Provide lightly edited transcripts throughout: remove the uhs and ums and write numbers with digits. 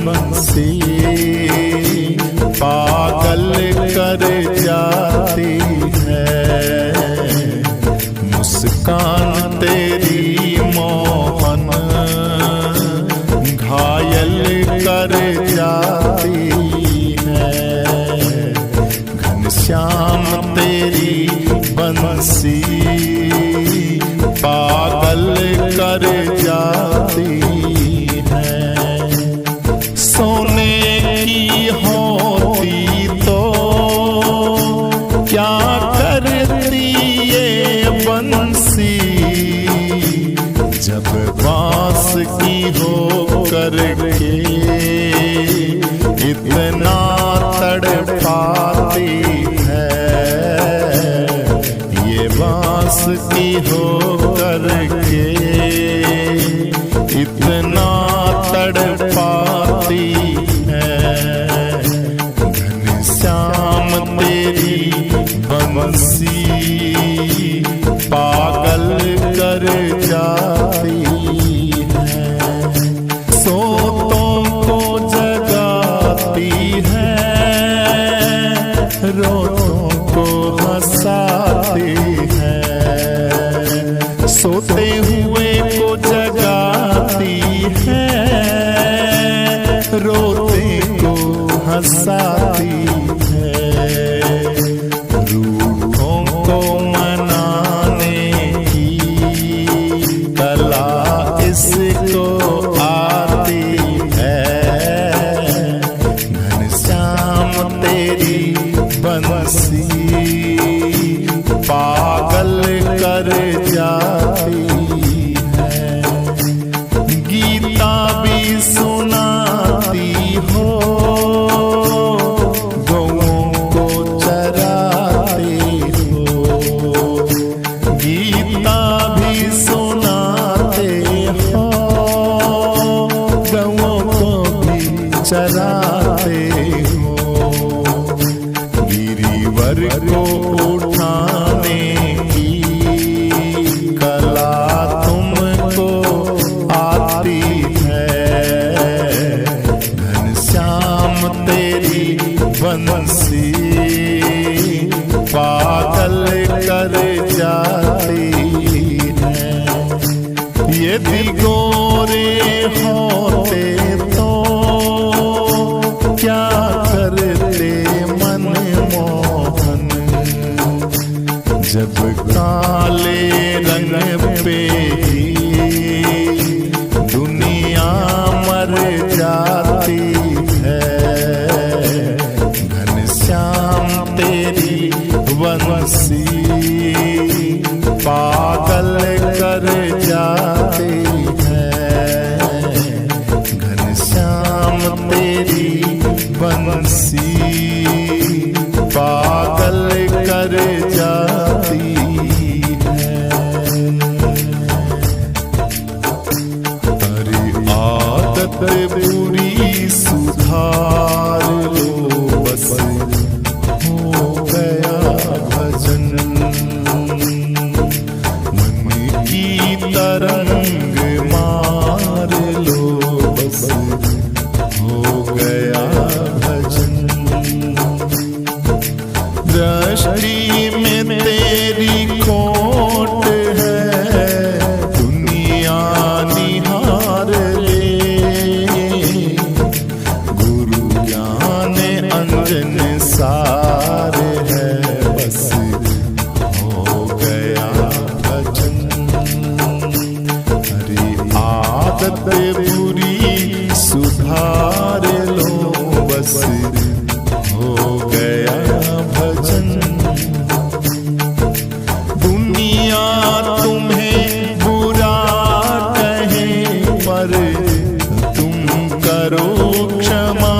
बंसी पागल कर जाती है। मुस्कान तेरी मोहन घायल कर जाती है। घनश्याम तेरी बंसी पागल कर जाती है। सोने की होती तो क्या करती ये बंसी, जब बांस की हो करके इतना तड़पाती है। ये बांस की हो करके इतना तड़पाती है। घनश्याम तेरी बंसी पागल कर जाती है। सोतों को जगाती है, रोतों को हंसाती है। सोते हुए को जगाती है, रोते को हंसाती है। रूठों को मनाने की कला इसको आती है। घनश्याम तेरी बंसी पागल कर जाती है। गीता भी सुनाती हो, गौओं को चराती हो। गीता भी सुनाते हो, गौओं को भी चराते हो। गिरिवर को उठाने की कला तुमको आती है। घनश्याम तेरी बंसी पागल कर जाती है। यदि गोरे होते तो क्या करते मनमोहन, जब काले रंग पे ही दुनिया मर जाती है। घनश्याम तेरी बंसी पागल कर जाती है। घनश्याम तेरी बंसी पागल कर जाती है। अरे आदत बुरी सुधार लो, बस हो गया भजन। मन की तरंग मार लो, बस हो गया भजन। दृष्टि में तेरी खोट है, दुनिया निहार ले। गुरु ज्ञान अंजन सार है, बस हो गया भजन। अरे आदत बुरी सुधार लो, बस हो गया भजन। दुनिया तुम्हें बुरा कहे पर तुम करो क्षमा।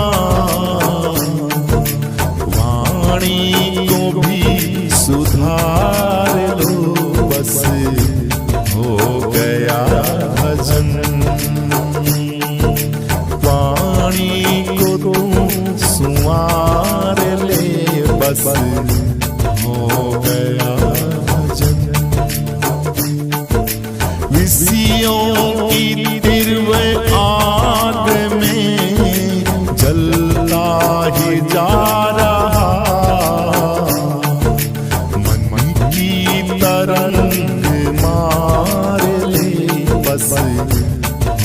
वाणी को भी सुधार लो, बस हो गया भजन।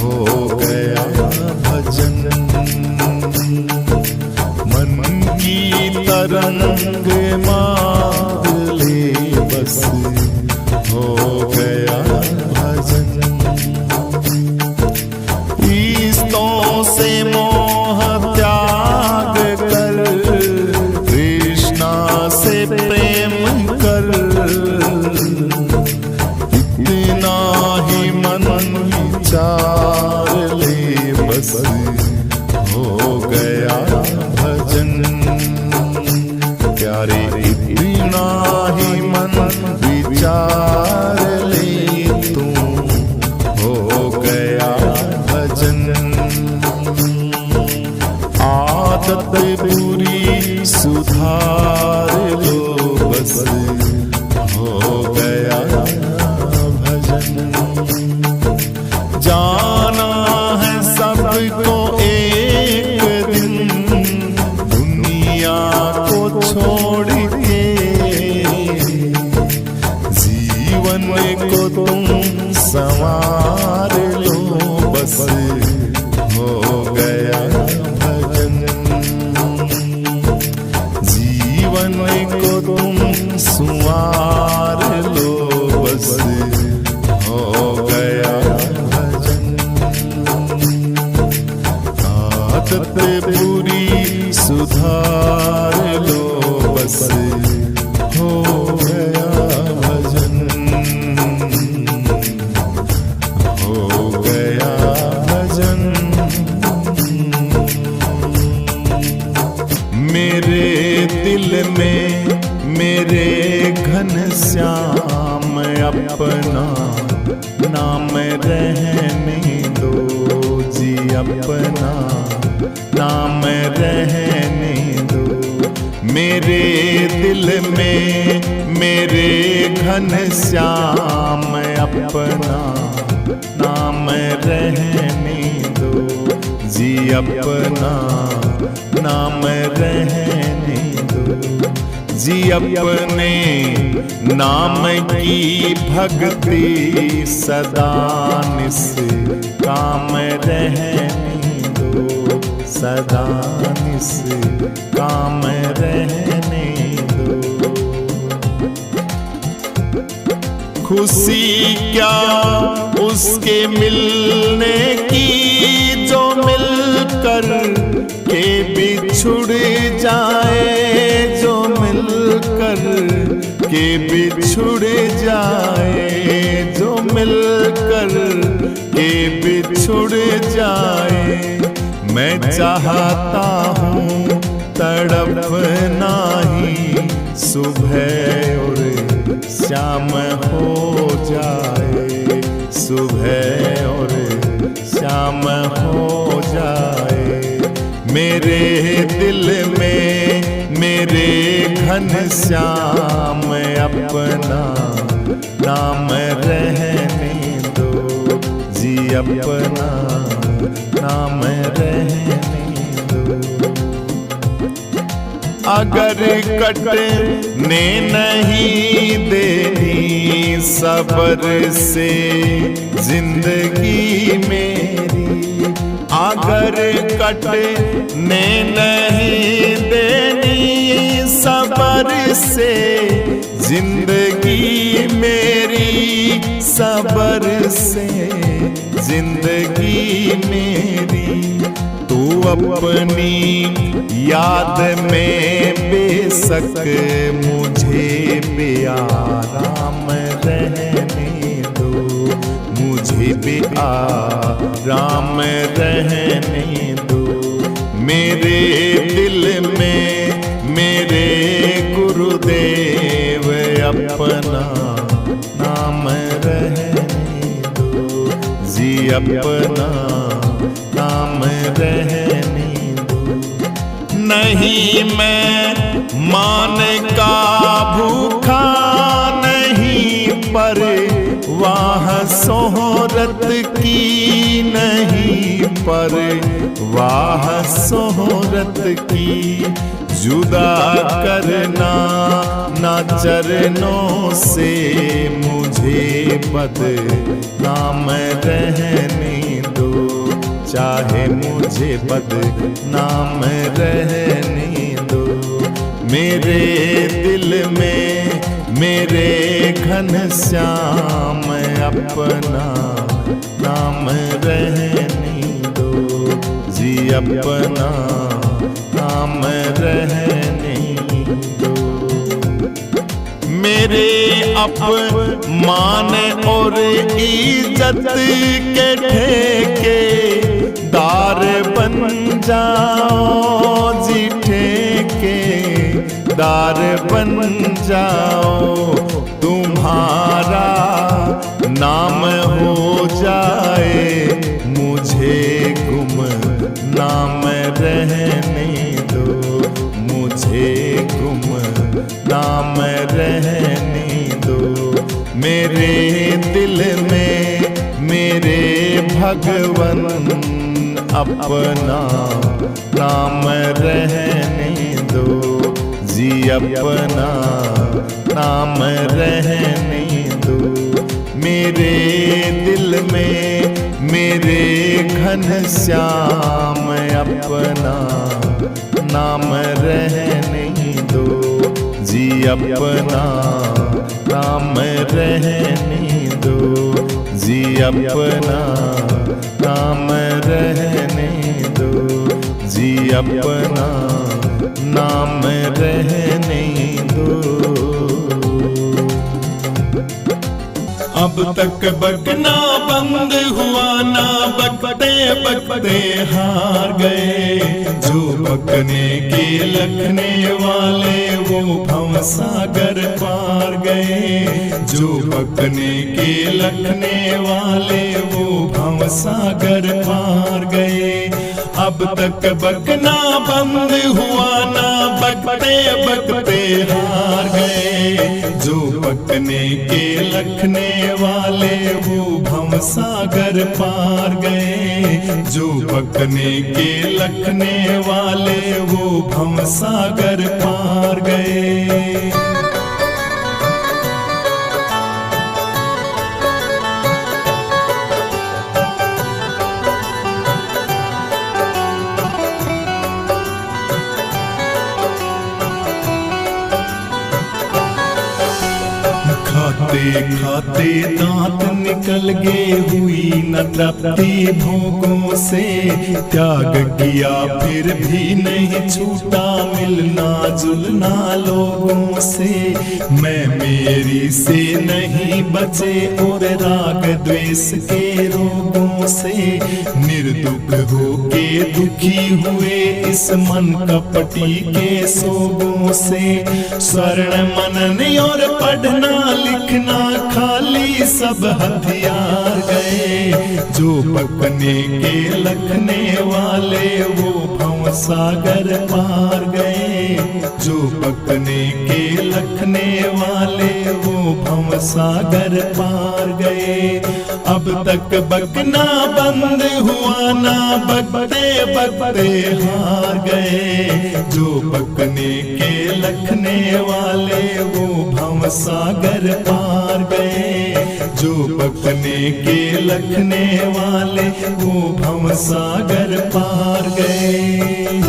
हो गया भजन। मन की तरंग मांग ले बस, हो गया भजन। प्रीतों से मोह त्याग कर, कृष्णा से प्रेम कर, इतना ही मन विचार ले बस, हो गया भजन। प्यारे इतना ही मन विचार ले तू, हो गया भजन। आदत बुरी सुधार लो बस, हो गया भजन। जाना है सबको एक दिन दुनिया को छोड़ के, जीवन को तुम संवार लो बस, हो गया भजन। जीवन को तुम संवार लो बस, हो गया भजन। आदत बुरी सुधार लो बस, हो गया भजन, हो गया भजन। मेरे दिल में मेरे घनश्याम अपना नाम रहने दो जी, अपना नाम रहने दो। मेरे दिल में मेरे घनश्याम अपना नाम रहने दो जी, अपना नाम रहने दो जी। अपने नाम की भक्ति सदा निस काम रहने दो, सदा निस काम रहने दो। खुशी क्या उसके मिलने की जो मिलकर के बिछुड़ जाए, जो मिलकर के बिछुड़ जाए, जो मिलकर के बिछुड़ जाए। मैं चाहता हूँ तड़पना ही सुबह और शाम हो जाए, सुबह और शाम हो जाए। मेरे दिल में मेरे घनश्याम अपना नाम रहने दो जी, अपना नाम रहने दो। अगर कटने नहीं देनी सब्र से जिंदगी मेरी, अगर कटने नहीं देनी सब्र से जिंदगी मेरी, सब्र से जिंदगी मेरी। तू अपनी याद में बेशक मुझे बेआराम रहने दो, मुझे बेआराम रहने दो। मेरे दिल में मेरे गुरुदेव अपना नाम रहने दो जी, अपना नाम रहने दो। नहीं मैं मान का भूखा नहीं, पर वाह शोहरत की नहीं, पर वाह शोहरत की। जुदा करना ना चरणों से मुझे बदनाम रहने दो चाहे मुझे बदनाम रहने दो। मेरे दिल में मेरे घनश्याम अपना नाम रहने दो जी, अपना नाम रहने दो। मेरे अपमान और इज्जत के ठेके दार बन जाओ जी, ठेके दार बन जाओ। तुम्हारा नाम हो जाए मुझे गुमनाम रहने दो, मुझे गुमनाम रहने दो। मेरे दिल में मेरे भगवन अपना नाम रहने दो जी, अपना नाम रहने दो। मेरे दिल में मेरे घनश्याम अपना नाम रहने दो जी, अपना नाम रहने दो जी, अपना नाम रहने दो जी, अपना नाम रहने दो। अब तक बकना बंद हुआ ना, बकते बकते हार गए। जो बकने के लखने वाले वो भव सागर पार गए। जो बकने के लखने वाले वो भव सागर पार गए। अब तक बकना बंद हुआ ना, बकते बकते हार गए। जो बकने के लखने वाले वो भव सागर पार गए। जो बकने के लखने वाले वो भव सागर पार गए। खाते खाते दांत निकल गए, हुई न तृप्ति भोगों से। त्याग किया फिर भी नहीं छूटा, मिलना जुलना लोगों से। मैं मेरी से नहीं बचे और राग द्वेष के रोगों से। निर्दुख होके दुखी हुए इस मन कपटी के सोगों से। स्वर्ण मनन और पढ़ना लिखना खाली सब हथियार गए। जो बकने के लखने वाले वो भव सागर पार गए। जो बकने के लखने वाले वो भव सागर पार गए। अब तक बकना बंद हुआ ना, बकते बकते हार गए। जो बकने के लखने वाले वो भव सागर पार गए। जो बकने के लखने वाले वो भव सागर पार गए।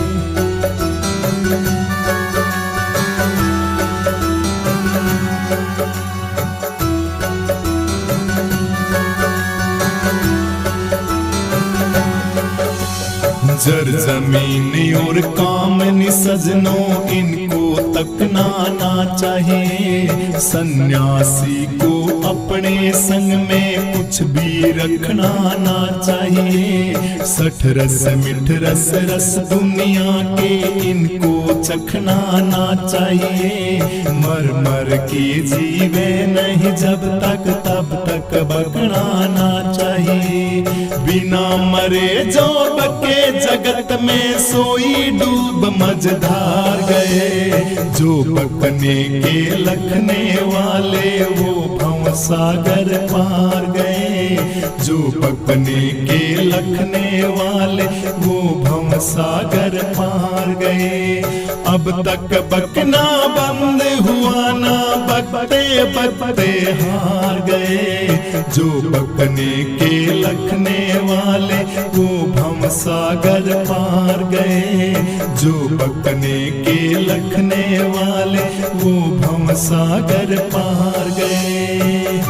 जर जमीन और कामनी सजनों इनको तकना ना चाहिए। सन्यासी को अपने संग में कुछ भी रखना ना चाहिए। सठ रस मिठ रस रस दुनिया के इनको चखना ना चाहिए। मर मर के जीवे नहीं जब तक तब तक बकना ना चाहिए। बिना मरे जो बके जगत में सोई डूब मझधार गए। जो बकने के लखने वाले वो भव सागर पार गए। जो बकने के लखने वाले वो भव सागर पार गए। अब तक बकना बंद हुआ ना, बकते बकते हार गए। जो बकने के लखने वाले वो भव सागर पार गए। जो बकने के लखने वाले वो भव सागर पार गए।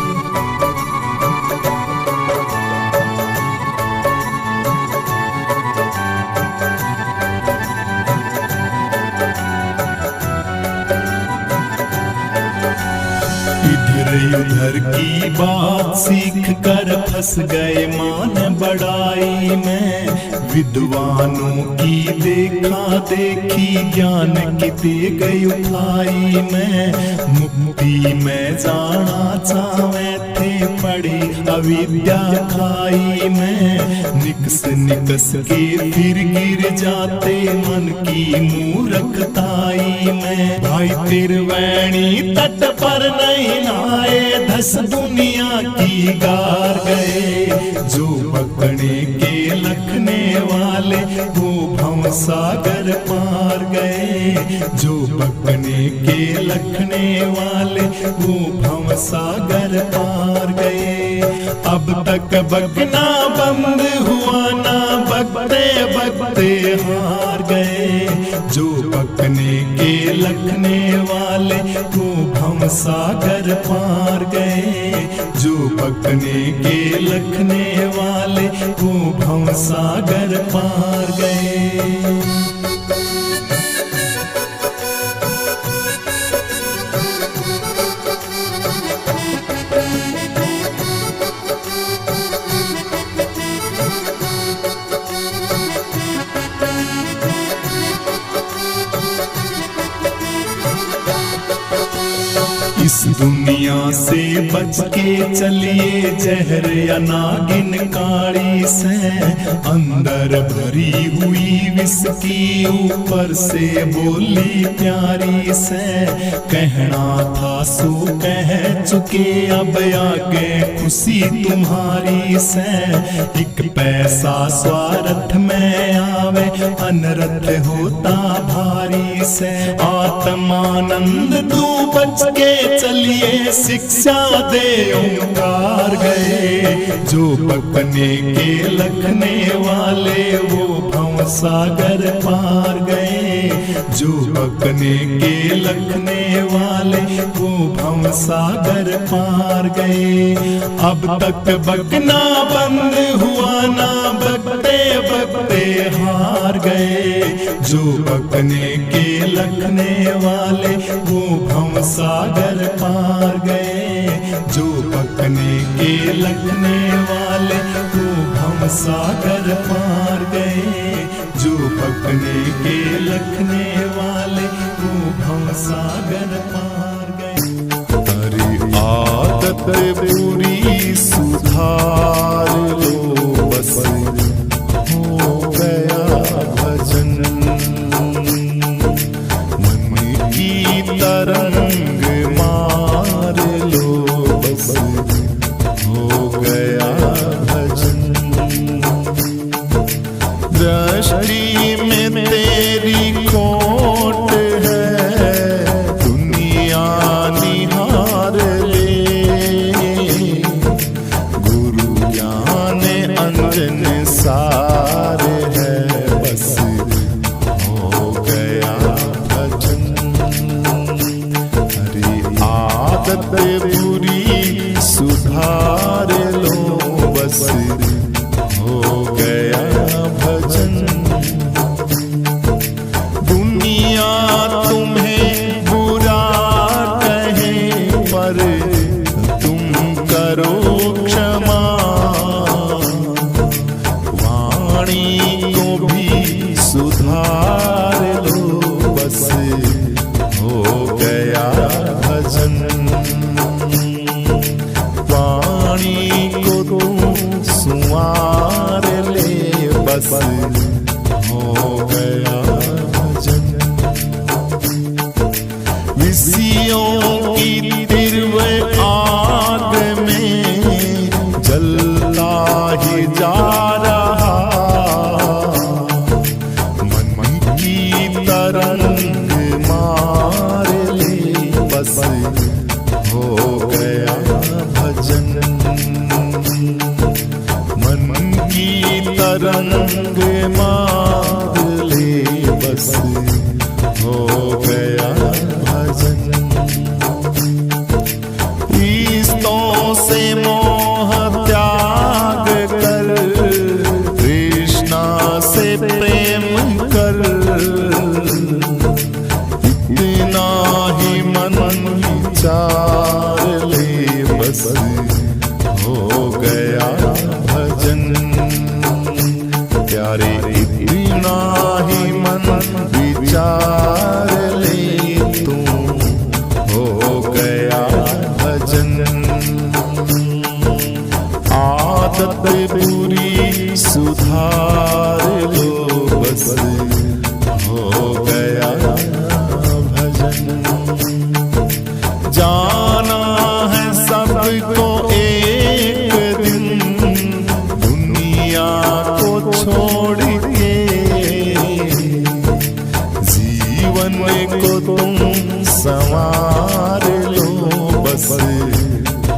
उधर की बात सीख कर फंस गए मान बड़ाई में। विद्वानों की देखा देखी ज्ञान की दे गई उठाई में। मुक्ति में जाना चाहे थे पड़ी अविद्या खाई में। निकस निकस के फिर गिर जाते मन की मूर्खताई में। भाई त्रिवेणी तट पर नहीं नहाए धस दुनिया की गार गए। जो पकड़े के लखने वाले वो भव सागर पार गए। जो पकड़े के लखने वाले वो भव सागर पार गए। अब तक बकना बंद हुआ ना बकते बकते हार गए। जो बकने के लखने वाले वो भव सागर पार गए। जो बकने के लखने वाले वो भव सागर पार गए। इस दुनिया से बच के चलिए जहर या नागिन काड़ी से। अंदर भरी हुई विष की ऊपर से बोली प्यारी से। कहना था सो कह चुके अब आगे खुशी तुम्हारी से। एक पैसा स्वार्थ में आवे अनर्थ होता भारी से। आत्मानंद तू बच के चलिए शिक्षा दे ओंकार गए। जो बकने के लखने वाले वो भव सागर पार गए। जो बकने के लखने वाले वो भव सागर पार गए। अब तक बकना बंद हुआ ना बकते बकते हार गए। जो बकने के लखने वाले वो भव सागर पार गए। जो बकने के लखने वाले वो भव सागर पार गए। जो बकने के लखने वाले वो भव सागर पार गए। अरे आदत पूरी सुधार लो बस हो गया भजन। मन की तरंग मार लो बस हो गया भजन। दृष्टि में तेरी खोट है दुनिया निहार ले। गुरु ज्ञान अंजन सार है बस हो गया भजन। अरे आदत बुरी सुधार लो बस हो गया भजन। दुनिया तुम्हें बुरा कहे पर तुम करो क्षमा। वाणी को भी सुधार लो बस हो गया भजन। वाणी को तुम सुवार ले बस हो गया भजन। विषयों की तीव्र आग में जलता ही जा रहा। मन की तरंग मार ले बस हो गया भजन। मन की तरंग मांग ले बस हो गया भजन। प्रीतों से मोह त्याग कर कृष्णा से प्रेम कर, इतना ही मन विचार ले बस हो गया भजन। प्यारे इतना ही मन विचार ले तू हो गया भजन। आदत बुरी सुधार लो बस हो गया भजन। जाना है सबको एक दिन दुनिया को छोड़ के, जीवन को तुम संवार लो बस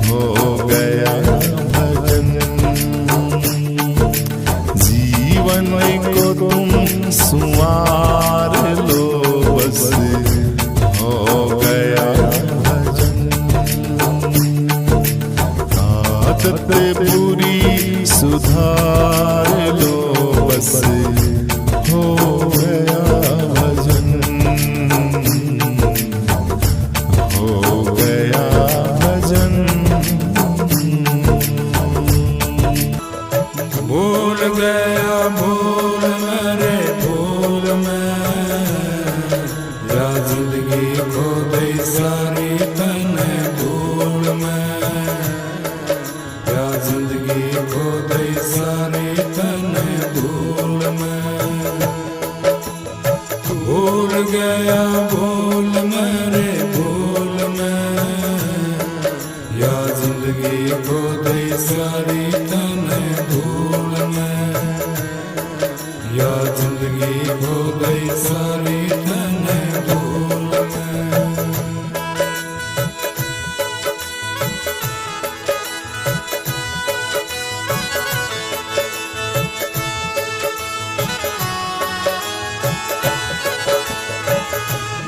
हो गया भजन। जीवन को तुम संवार लो बस हो गया भजन। आदत बुरी सुधार लो बस हो गया भजन, हो गया भजन। भूल गया भूल मेरे भूल में, या जिंदगी खो गई सारी तने धूल में, या जिंदगी खो गई सारी तने धूल में। भूल गया भूल मेरे भूल में, या जिंदगी खो गई सारी तने धूल में, या जिंदगी खो गई सारी तने धूल में।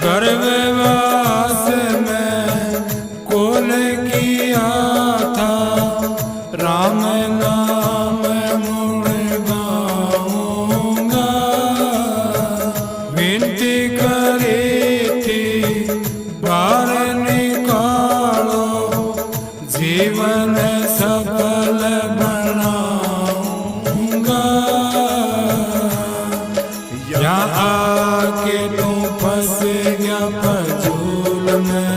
गर्भवास में कोल किया था, राम नाम मुड़ गाऊंगा। विनती करी थी बाहर निकालो, जीवन सफल बनाऊंगा। यहाँ आके तू फंस गया फजूल में,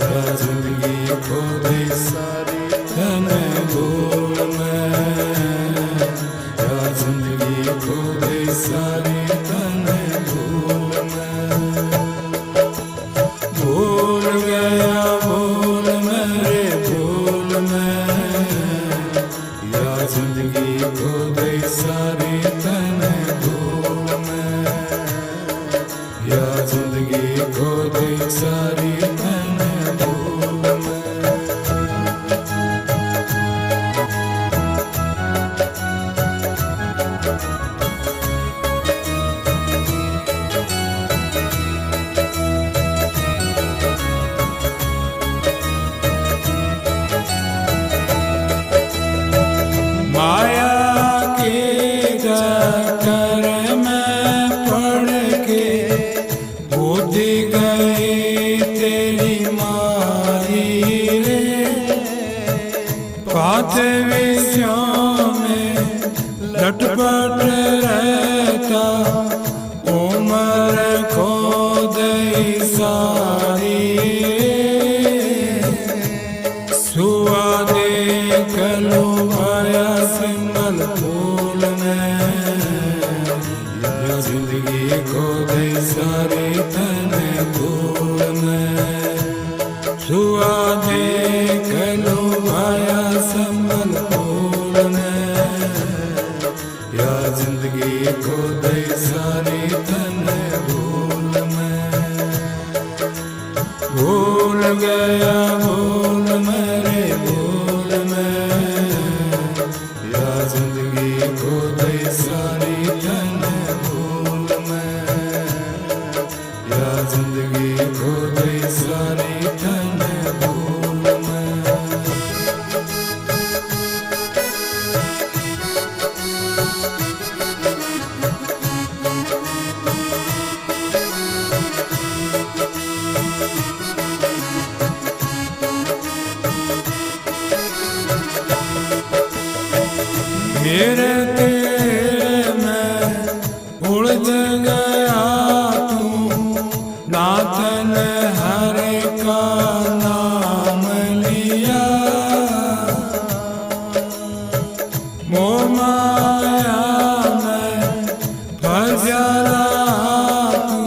या जिंदगी खो गई सारी तने धूल में, या जिंदगी खो गई सारी तने धूल में। भूल गया भूल मेरे भूल में, या जिंदगी खो गई सारी तने धूल में, या जिंदगी खो गई सारी तने धूल में। माया के चक्कर में पड़ के बुद्धि गई तेरी मारी रे। पांच विषयों में लटपट रहता, उम्र खो गई सारी रे। सुआ देख लो आया सिंगल फूल में, या जिंदगी खो गई सारी तने धूल में। सुआ देख लो आया सिंगल फूल में, या जिंदगी खो गई सारी तने धूल में। भूल गया भूल मेरे भूल में, या जिंदगी को दे सारी धन भूल में, या जिंदगी को दे सारी धन भूल में। मेरे तेरे में उलझ गया तू, नातन हरे का नाम लिया, मोह माया में फंसा तू,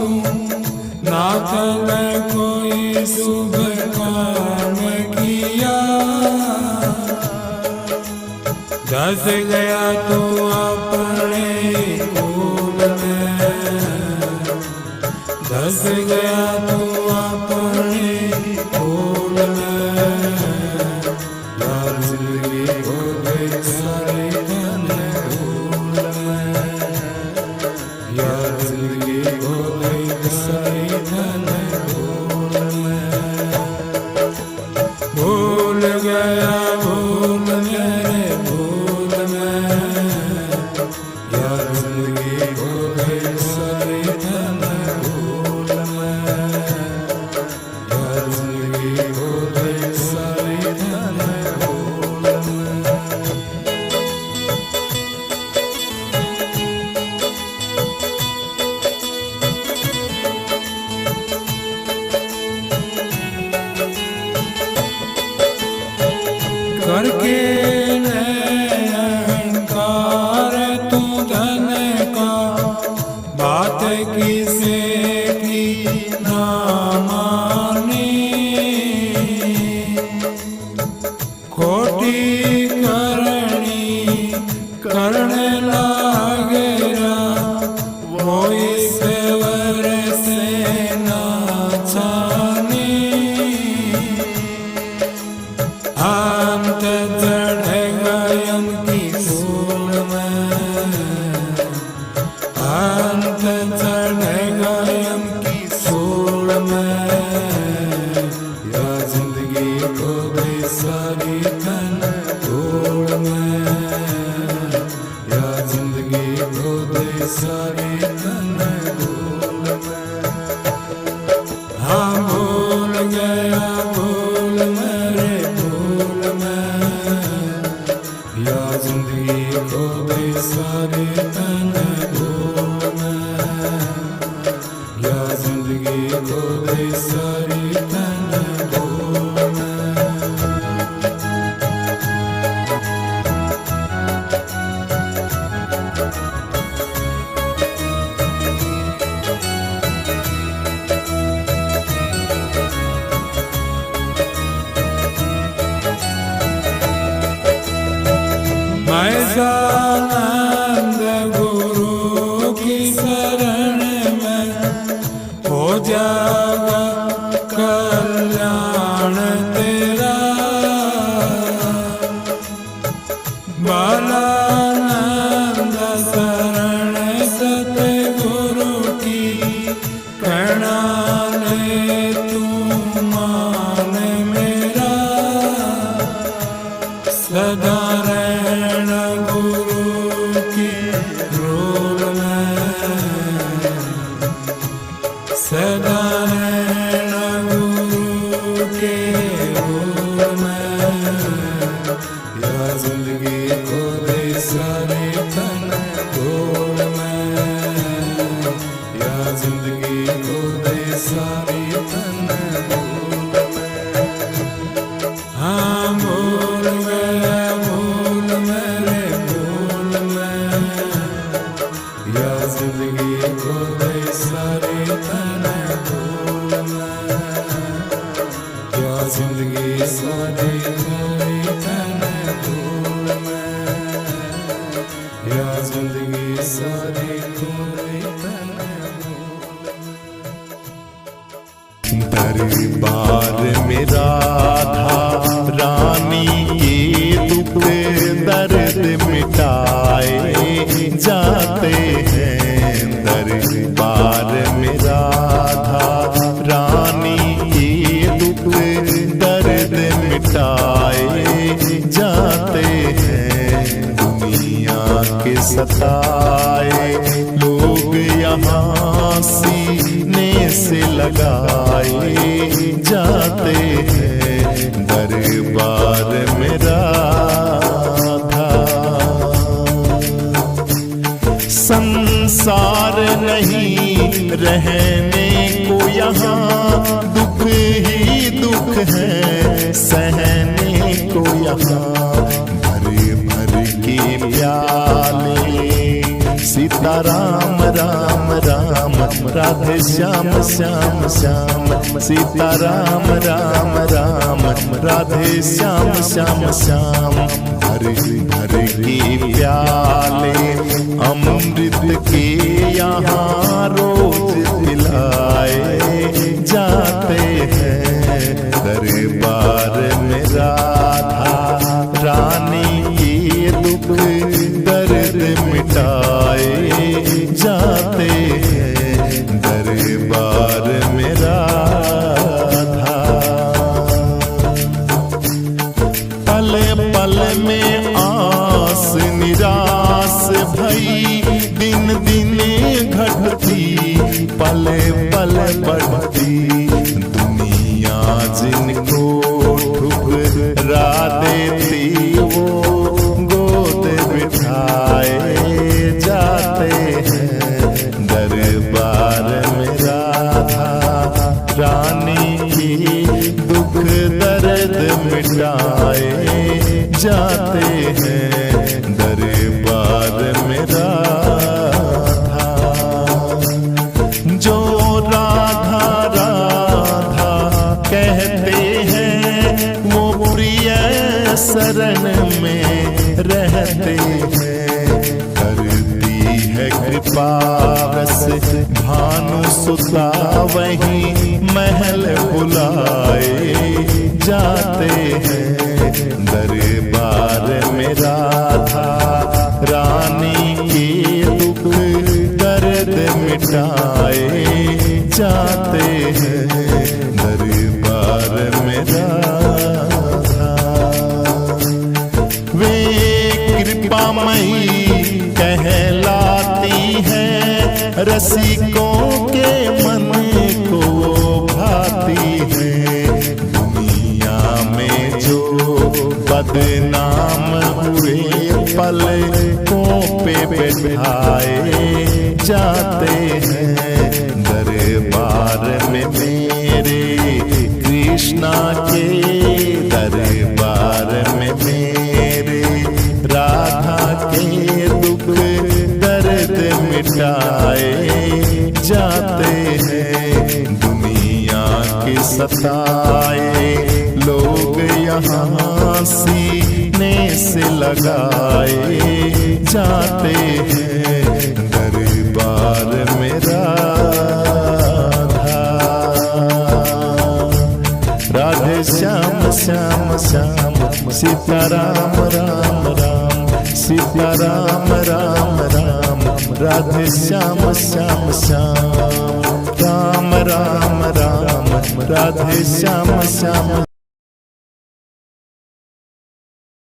नातन कोई शुभ काम किया। धस गया तू अपने फूल में, धस गया तू अपने फूल में, या जिंदगी को दे सारे धन भूल में, या जिंदगी को दे सारे धन भूल में। भूल गया भूल मेरे भूल में, या जिंदगी को दे सारे धन भूल में, या जिंदगी को दे सारे धन भूल में। करके अहंकार तू धन का, बात किसे की ना मानी, खोटी करनी करने लागेरा, वो ईश्वर से ना छानी। अंत चढ़ेगा यम की सूल में, अंत चढ़ेगा यम की सूल में, या जिंदगी को दे सारी धन धूल में, या जिंदगी को दे सारी धन धूल में। हाँ भूल गया भूल मेरे भूल में, या जिंदगी को दे सारे धन भूल में, या जिंदगी को दे सारे धन भूल में। मैं सदानंद गुरु की शरण में, हो जाएगा कल्याण तेरा। बालानंद शरण सतगुरु की, कहना ले तू मान मेरा, सदा रहना गुरु के रोल में, सदा रहना गुरु के रोल में, या जिंदगी को दे सारे धन भूल में, या जिंदगी को दे सारे धन भूल में। हाँ भूल गया भूल मेरे भूल में, या जिंदगी को दे सारे धन भूल में, या जिंदगी सारे धन भूल में, या जिंदगी सारे धन भूल में। दरबार में राधा रानी के दुख दर्द दर्द मिटाए जाते हैं। दरबार में राधा रानी के दुख दर्द मिटाए जाते हैं। दुनिया के सताए लोग यहाँ सीने से लगाए जाते हैं। दरबार में राधा संसार नहीं रहने को यहाँ, दुख ही दुख है सहने को यहाँ। भर भर के प्याले सीता राम राम राम, राधे श्याम श्याम श्याम। सीता राम राम राम, राधे श्याम श्याम श्याम। भर भर के प्याले अमृत के यहाँ रोज पिलाए जाते हैं। दरबार में राधा रानी के दुख दर्द मिटाए जाते हैं। दरबार में राधा पल पल में आस निराश भई, दिन दिन घटती पल पल बढ़ती। दुनिया जिनको ठुकरा देती वो गोद बिठाए जाते हैं। दरबार में राधा रानी की दुख दर्द मिटाए जाते हैं। दरबार में राधा जो राधा राधा कहते हैं वो प्रिय शरण में रहते हैं। करती है कृपा रस भानु सुता वहीं महल बुलाए जाते हैं। दरबार में राधा रानी के दुख दर्द मिटाए जाते हैं। दरबार में राधा वे कृपामयी कहलाती है, रसिकों के मन को भाती है। दुनिया में जो बदनाम हुए पलकों पे बैठाए जाते हैं। दरबार में मेरे कृष्णा के, दरबार में मेरे राधा के दुख दर्द मिटाए जाते हैं। दुनिया के सताए लोग यहाँ सीने से लगाए जाते हैं। दरबार में राधा राधे श्याम श्याम श्याम। सीता राम राम राम, सीता राम राम राम। राधे श्याम श्याम श्याम, राम राम राम। राधे श्याम श्याम।